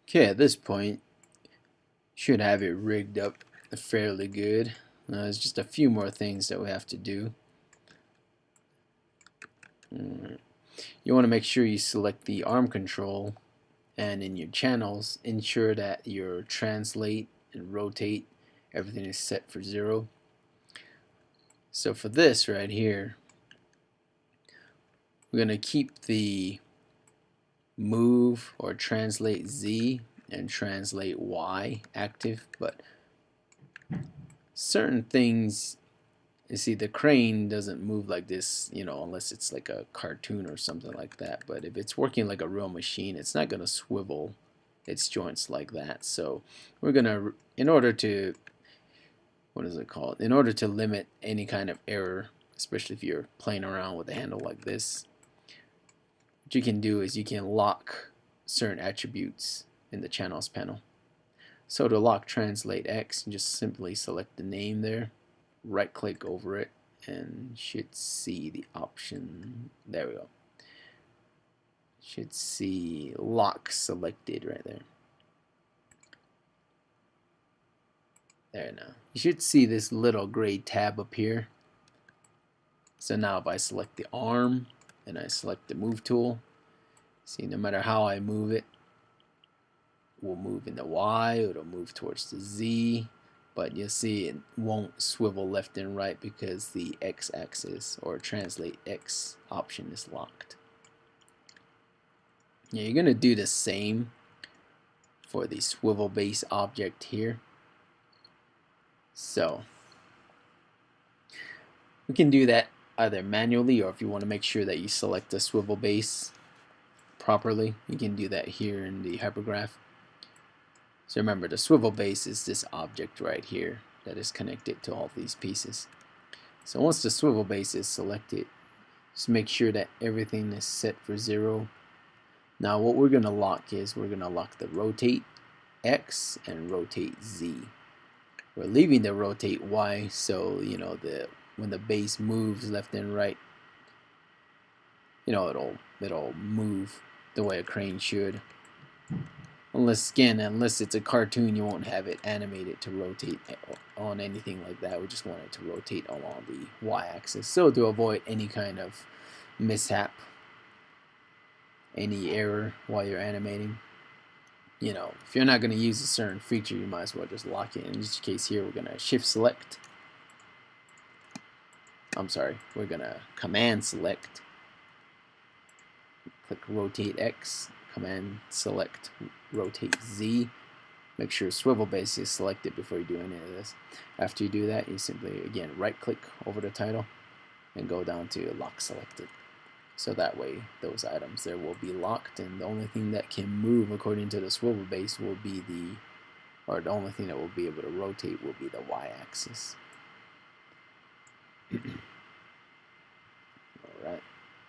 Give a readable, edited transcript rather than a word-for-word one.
Okay, at this point, should have it rigged up fairly good. There's just a few more things that we have to do. You want to make sure you select the arm control, and in your channels, ensure that your translate and rotate, everything is set for 0. So for this right here, we're going to keep the move or translate Z and translate Y active, but certain things, you see, the crane doesn't move like this, unless it's like a cartoon or something like that. But if it's working like a real machine, it's not going to swivel its joints like that. So we're going to, in order to, what is it called? In order to limit any kind of error, especially if you're playing around with a handle like this, what you can do is you can lock certain attributes in the channels panel. So to lock translate X, you just simply select the name there, right click over it, and should see the option. There we go. Should see lock selected right there. There now. You should see this little gray tab appear. So now if I select the arm and I select the move tool, see, no matter how I move it, will move in the Y, it'll move towards the Z, but you'll see it won't swivel left and right because the X axis or translate X option is locked. Yeah, you're gonna do the same for the swivel base object here. So we can do that either manually, or if you want to make sure that you select the swivel base properly, you can do that here in the hypergraph. So remember, the swivel base is this object right here that is connected to all these pieces. So once the swivel base is selected, just make sure that everything is set for 0. Now what we're going to lock is we're going to lock the rotate X and rotate Z. We're leaving the rotate Y, so when the base moves left and right, it'll move the way a crane should. Unless it's a cartoon, you won't have it animated to rotate on anything like that. We just want it to rotate along the y-axis. So to avoid any kind of mishap, any error while you're animating, if you're not going to use a certain feature, you might as well just lock it. In this case here, we're going to shift select. We're going to command select. Click rotate X, command select rotate Z. Make sure swivel base is selected before you do any of this. After you do that, you simply again right click over the title and go down to lock selected. So that way those items there will be locked, and the only thing that can move according to the swivel base will be the only thing that will be able to rotate will be the y-axis.